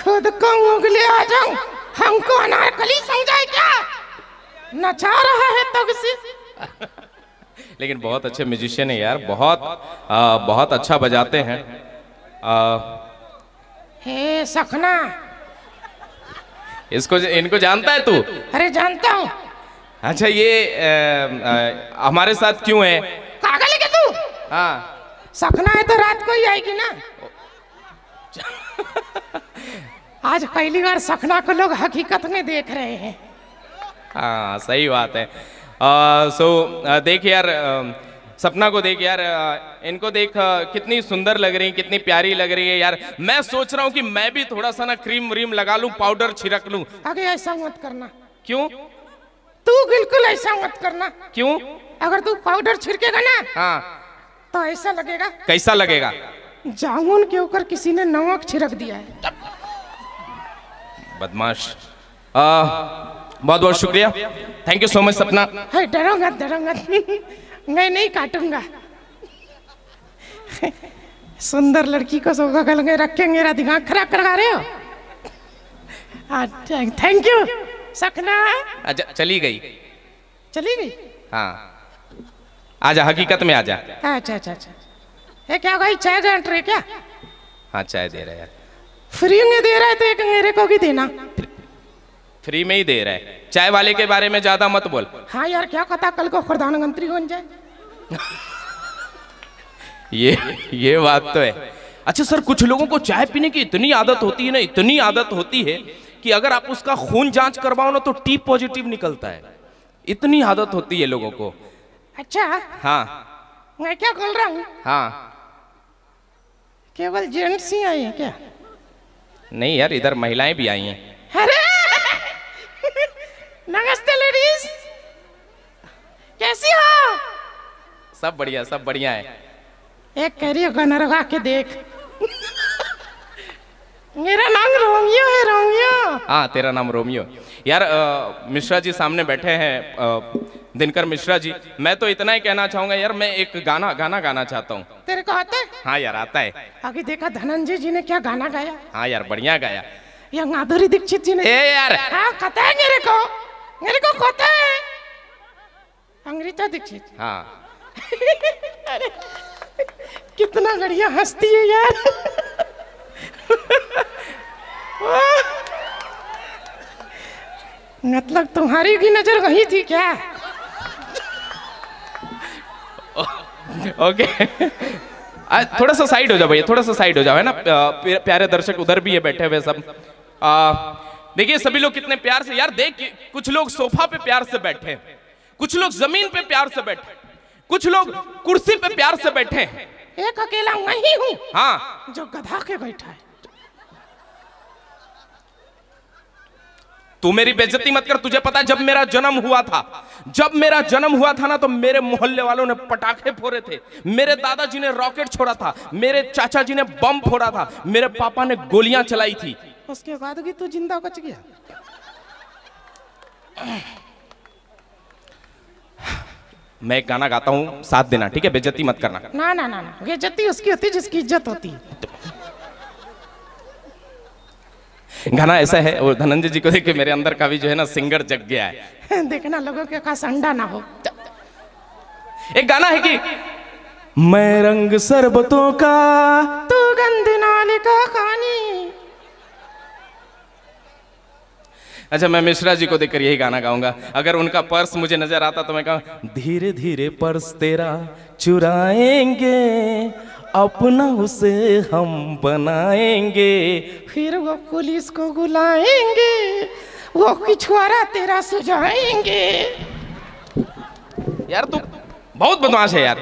खुद को उंगली आ जाऊं, हमको अनारकली समझाए क्या? नचा रहा है तब से। लेकिन बहुत अच्छे म्यूजिशियन है यार, बहुत अच्छा बजाते हैं। हे सखना, इनको जानता है तू? अरे जानता हूँ। अच्छा ये हमारे साथ क्यों है? पागल है क्या तू? हाँ सपना है तो रात को ही आएगी ना। आज पहली बार सपना को लोग हकीकत में देख रहे हैं। हाँ सही बात है। देख यार, सपना को देख यार, इनको देख कितनी सुंदर लग रही, कितनी प्यारी लग रही है यार। मैं सोच रहा हूँ कि मैं भी थोड़ा सा ना क्रीम व्रीम लगा लूं, पाउडर छिड़क लूं। आगे ऐसा मत करना। क्यों? तू बिल्कुल ऐसा मत करना। क्यों? अगर तू पाउडर छिड़केगा ना, हाँ तो ऐसा लगेगा। कैसा लगेगा? जामुन के ऊपर किसी ने नमक छिड़क दिया है। बदमाश। बहुत बहुत शुक्रिया, थैंक यू सो मच सपना। डरो मत मैं नहीं काटूंगा। सुंदर लड़की को सब बगल में रख के मेरा दिमाग खराब करा रहे हो। थैंक यू सपना। अच्छा चली गई? हाँ आजा, हकीकत में आजा। अच्छा ये क्या भाई, चाय गांठ रहे क्या? हाँ चाय दे रहा है यार। फ्री में दे रहा है तो एक मेरे को भी देना। फ्री में ही दे रहा है। चाय वाले के बारे में ज्यादा मत बोल। हाँ यार, क्या पता कल को प्रधानमंत्री बन जाए। ये बात तो है। अच्छा सर, कुछ लोगों को चाय पीने की इतनी आदत होती है ना, इतनी आदत होती है कि अगर आप उसका खून जांच करवाओ ना तो टी पॉजिटिव निकलता है। इतनी आदत होती है लोगों को। अच्छा हाँ मैं क्या बोल रहा हूँ? हाँ केवल जेंट्स ही आए हैं क्या? नहीं यार, इधर महिलाएं भी आई हैं। अरे नमस्ते लेडीज, कैसी हो? सब बढ़िया है। एक कह रही है गाना लगा के देख। मेरा नाम रोमियो है, रोमियो। हाँ तेरा नाम रोमियो। यार मिश्रा जी सामने बैठे हैं, दिनकर मिश्रा जी। मैं तो इतना ही कहना चाहूंगा यार, मैं एक गाना गाना चाहता हूँ। तेरे को आता है? हाँ यार आता है। आगे देखा धनंजय जी ने क्या गाना गाया। हाँ यार बढ़िया गाया। या माधुरी दीक्षित जी ने। ए यार हाँ पता है मेरे को पता है। अमृता दीक्षित। हाँ अरे कितना बढ़िया हंसती है यार। मतलब तुम्हारी भी नजर वही थी क्या? ओके थोड़ा सा साइड हो जाओ भैया, थोड़ा सा साइड हो जाओ, है ना। प्यारे दर्शक उधर भी है बैठे हुए सब। देखिए सभी लोग कितने प्यार से यार, देख कुछ लोग सोफा पे प्यार से बैठे, कुछ लोग जमीन पे प्यार से बैठे, कुछ लोग कुर्सी पे प्यार से बैठे। एक अकेला मैं ही हूँ हाँ जो गधा के बैठा है। तू मेरी बेइज्जती मत कर। तुझे पता है जब मेरा जन्म हुआ था ना, तो मेरे मोहल्ले वालों ने पटाखे फोड़े थे, मेरे दादाजी ने रॉकेट छोड़ा था, मेरे चाचा जी ने बम फोड़ा था, मेरे पापा ने गोलियां चलाई थी। उसके बाद भी तू जिंदा बच गया। मैं एक गाना गाता हूँ, साथ देना ठीक है, बेइज्जती मत करना। ना बेइज्जती उसकी होती है जिसकी इज्जत होती है। गाना ऐसा है, और धनंजय जी को देख के मेरे अंदर का भी जो है ना सिंगर जग गया है। देखना लोगों के पास अंडा ना हो। एक गाना है कि मैं रंग शरबतों का, तू गंद नाले का पानी। अच्छा मैं मिश्रा जी को देखकर यही गाना गाऊंगा। अगर उनका पर्स मुझे नजर आता तो मैं कहूँ, धीरे धीरे पर्स तेरा चुराएंगे, अपना उसे हम बनाएंगे, फिर वो पुलिस को बुलाएंगे, वो पिछवाड़ा तेरा सुझाएंगे। यार तू बहुत बदमाश है यार।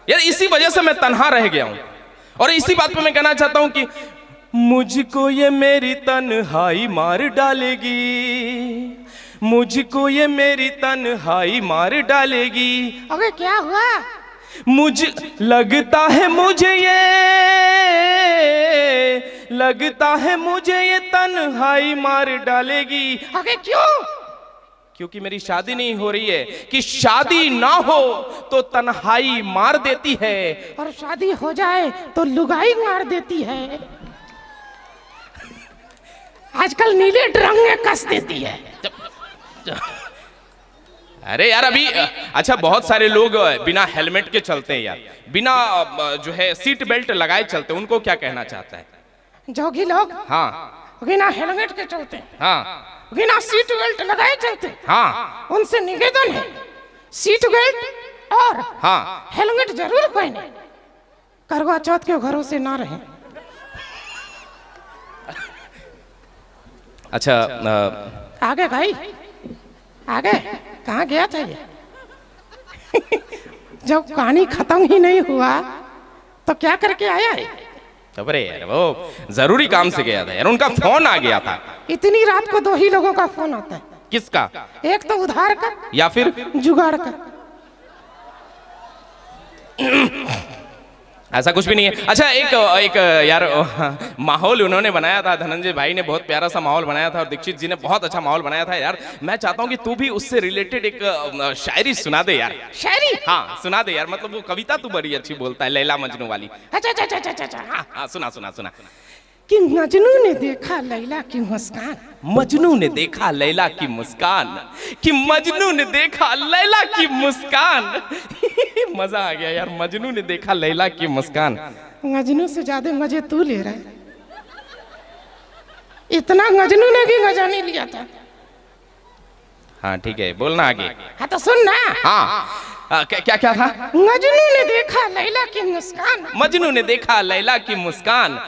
इसी वजह से मैं तन्हा रह गया हूं। और इसी बात पे मैं कहना चाहता हूं कि मुझको ये मेरी तन्हाई मार डालेगी, मुझको ये मेरी तन्हाई मार डालेगी। अबे क्या हुआ? मुझे लगता है मुझे ये तन्हाई मार डालेगी। अबे क्यों? क्योंकि मेरी शादी नहीं हो रही है। कि शादी ना हो तो तन्हाई मार देती है, और शादी हो जाए तो लुगाई मार देती है। आजकल नीले ड्रम में कस देती है। अरे यार अभी अच्छा बहुत सारे लोग बिना हेलमेट के चलते हैं यार, बिना जो है सीट बेल्ट लगाए चलते हैं, उनको क्या कहना चाहता है? जोगी लोग हाँ बिना हेलमेट के चलते हैं, हाँ बिना सीट बेल्ट लगाए चलते हैं, हाँ उनसे निवेदन है सीट बेल्ट और हाँ हेलमेट जरूर पहने, करवा चौथ के घरों से ना रहे। अच्छा आगे भाई आगे कहाँ गया था ये? जब कहानी खत्म ही नहीं हुआ तो क्या करके आया है? अरे यार वो जरूरी काम से गया था यार, उनका फोन आ गया था। इतनी रात को 2 ही लोगों का फोन आता है। किसका? एक तो उधार का या फिर जुगाड़ का। ऐसा कुछ भी नहीं है। अच्छा एक यार माहौल उन्होंने बनाया था, धनंजय भाई ने बहुत प्यारा सा माहौल बनाया था और दीक्षित जी ने बहुत अच्छा माहौल बनाया था यार। मैं चाहता हूँ कि तू भी उससे रिलेटेड एक शायरी सुना दे यार। शायरी? हाँ सुना दे यार, मतलब वो कविता तू बड़ी अच्छी बोलता है, लैला मजनू वाली। अच्छा हाँ सुना सुना सुना। कि मजनू ने देखा लैला की मुस्कान, मजनू ने देखा लैला की मुस्कान, कि मजनू ने देखा लैला की मुस्कान। मजा आ गया यार, मजनू ने देखा लैला की मुस्कान। मजनू से ज्यादा मजे तू ले रहा है। इतना मजनू ने भी मजा नहीं लिया था। हाँ ठीक है, बोलना आगे। हाँ तो सुन ना। हाँ क्या क्या था? मजनू ने देखा लैला की मुस्कान, मजनू ने देखा लैला की मुस्कान,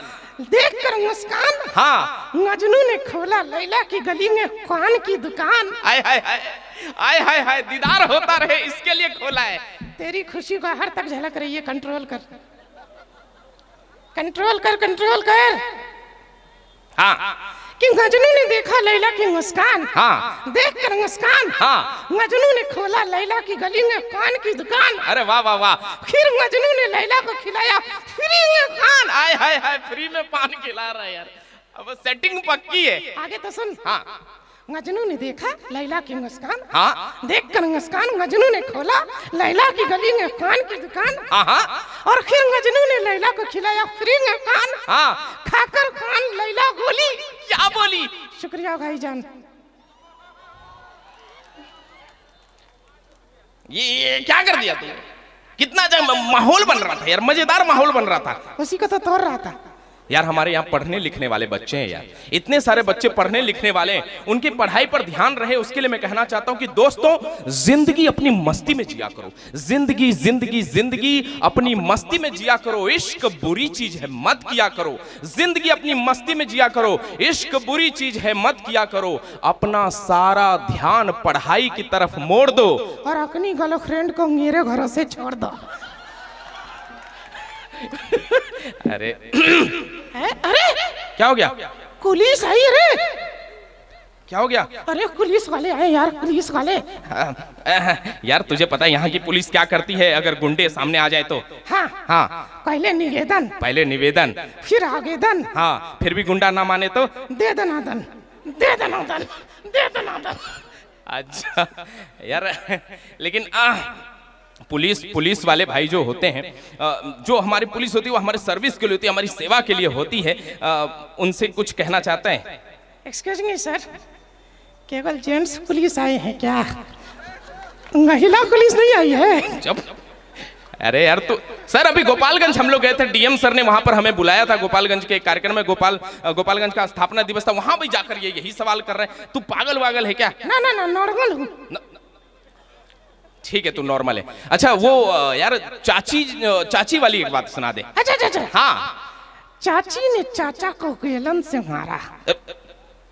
देखकर मुस्कान हाँ मजनू ने खोला लैला की गली में पान की दुकान। आय हाय हाय आय हाय हाय, दीदार होता रहे इसके लिए खोला है। तेरी खुशी का हर तक झलक रही है, कंट्रोल कर कंट्रोल कर कंट्रोल कर। हाँ कि मजनू ने देखा लैला की मुस्कान, हाँ देखकर मुस्कान हाँ मजनू ने खोला लैला की गली में पान की दुकान। अरे वाह वाह वाह। फिर मजनू ने लैला को खिलाया फ्री में पान। आय हाय हाय, फ्री में पान खिला रहा है यार, अब सेटिंग पक्की है। आगे तो सुन। हाँ मजनू ने देखा लैला की मुस्कान, हाँ देखकर मुस्कान मजनू ने खोला लैला की गली में पान की दुकान। हाँ हाँ और फिर मजनू ने लैला को खिलाया फ्री में पान। हाँ खाकर पान लैला बोली, क्या बोली? शुक्रिया भाईजान। ये क्या कर दिया तूने? कितना माहौल बन रहा था यार, मजेदार माहौल बन रहा था। उसी को तो तोड़ रहा था यार। हमारे यहाँ पढ़ने लिखने वाले बच्चे हैं यार, इतने सारे बच्चे पढ़ने लिखने वाले हैं, उनकी पढ़ाई पर ध्यान रहे उसके लिए मैं कहना चाहता हूँ कि दोस्तों जिंदगी अपनी मस्ती में जिया करो, जिंदगी जिंदगी जिंदगी अपनी मस्ती में जिया करो। इश्क बुरी चीज है मत किया करो, जिंदगी अपनी मस्ती में जिया करो। इश्क बुरी चीज है मत किया करो, अपना सारा ध्यान पढ़ाई की तरफ मोड़ दो और अपनी गर्लफ्रेंड को मेरे घरों से छोड़ दो। अरे अरे क्या हो गया? पुलिस आई रे। क्या हो गया? अरे पुलिस वाले आए यार, पुलिस वाले। यार तुझे पता है यहाँ की पुलिस क्या करती है अगर गुंडे सामने आ जाए तो? हाँ हाँ पहले निवेदन फिर आवेदन। हाँ फिर भी गुंडा ना माने तो दे दनादन दे दनादन दे दनादन। अच्छा यार लेकिन पुलिस वाले भाई जो होते हैं, जो हमारी पुलिस होती है वो हमारे सर्विस के लिए होती है, हमारी सेवा के लिए होती है। उनसे कुछ कहना चाहते हैं? एक्सक्यूज मी सर, केवल जेंट्स पुलिस आए हैं क्या? महिला पुलिस नहीं आई है? जब अरे यार तो सर अभी गोपालगंज हम लोग गए थे, डीएम सर ने वहां पर हमें बुलाया था गोपालगंज के कार्यक्रम में। गोपालगंज का स्थापना दिवस था, वहां भी जाकर ये यही सवाल कर रहे हैं। तू पागल वागल है क्या? ना ना ना नॉर्मल हूँ। ठीक है तू नॉर्मल है। अच्छा वो यार चाची वाली एक बात सुना दे। अच्छा हाँ। चाची ने चाचा को बेलन से मारा।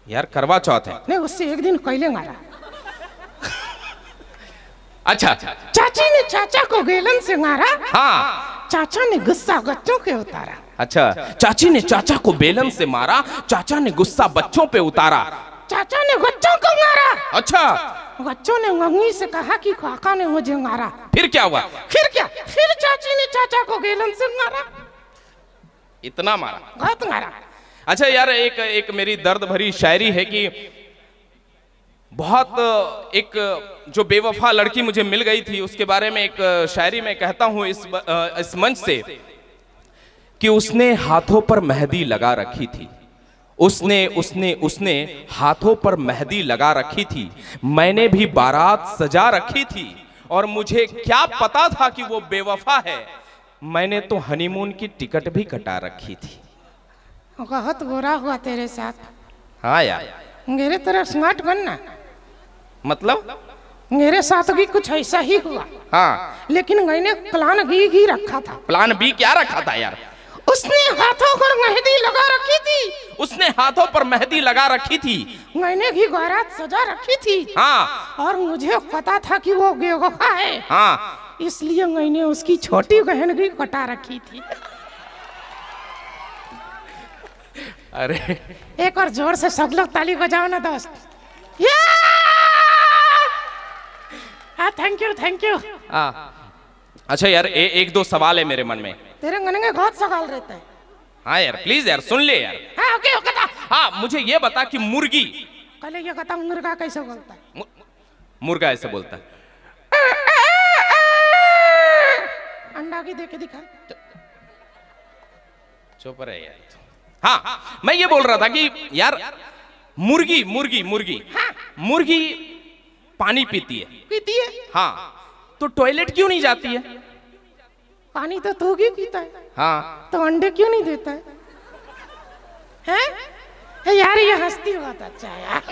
यार करवा चौथ है। नहीं उससे एक दिन पहले मारा। अच्छा चाची ने चाचा को बेलन से मारा। हाँ चाचा ने गुस्सा बच्चों पे उतारा। अच्छा चाची ने चाचा को बेलन से मारा, चाचा ने गुस्सा बच्चों पे उतारा। चाचा ने बच्चों को मारा। अच्छा बच्चों ने मम्मी से कहा कि काका ने मुझे मारा। फिर क्या हुआ? फिर चाची ने चाचा को बेलन से मारा। इतना मारा? बहुत मारा। अच्छा यार एक मेरी दर्द भरी शायरी है कि बहुत एक जो बेवफा लड़की मुझे मिल गई थी उसके बारे में एक शायरी में कहता हूं इस मंच से कि उसने हाथों पर मेहंदी लगा रखी थी उसने उसने उसने हाथों पर मेहंदी लगा रखी थी, मैंने भी बारात सजा रखी थी, और मुझे क्या पता था कि वो बेवफा है। मैंने तो हनीमून की टिकट भी कटा रखी थी। बहुत बुरा हुआ तेरे साथ। हाँ यार, मेरे तरह स्मार्ट बनना। मतलब मेरे साथ भी कुछ ऐसा ही हुआ। हाँ, लेकिन मैंने प्लान बी ही रखा था। प्लान बी क्या रखा था यार? उसने हाथों पर मेहंदी लगा रखी थी। उसने हाथों पर मेहंदी लगा रखी थी, मैंने भी बारात सजा रखी थी। हाँ, और मुझे पता था कि वो बेवफा है। हाँ, इसलिए मैंने उसकी छोटी बहन भी कटा रखी थी। अरे एक और जोर से सब लोग ताली बजाओ ना दोस्त। हाँ, थैंक यू थैंक यू। हाँ, अच्छा यार, एक दो सवाल है मेरे मन में। तेरे मन में बहुत सवाल रहता है। हाँ यार, प्लीज यार सुन ले यार। हाँ, ओके ओके। हाँ, मुझे ये बता कि मुर्गी, कल ये कहता मुर्गा कैसे बोलता है? मुर्गा ऐसे बोलता है। अंडा की देके दिखा। चुप रहे यार। हाँ, मैं ये बोल रहा था कि यार मुर्गी मुर्गी मुर्गी हाँ। मुर्गी पानी पीती है। पीती है? हाँ, तो टॉयलेट क्यों नहीं जाती है? पानी तो तू भी पीता है। हाँ, तो अंडे क्यों नहीं देता है? हैं? यार ये हंसती बहुत अच्छा है यार।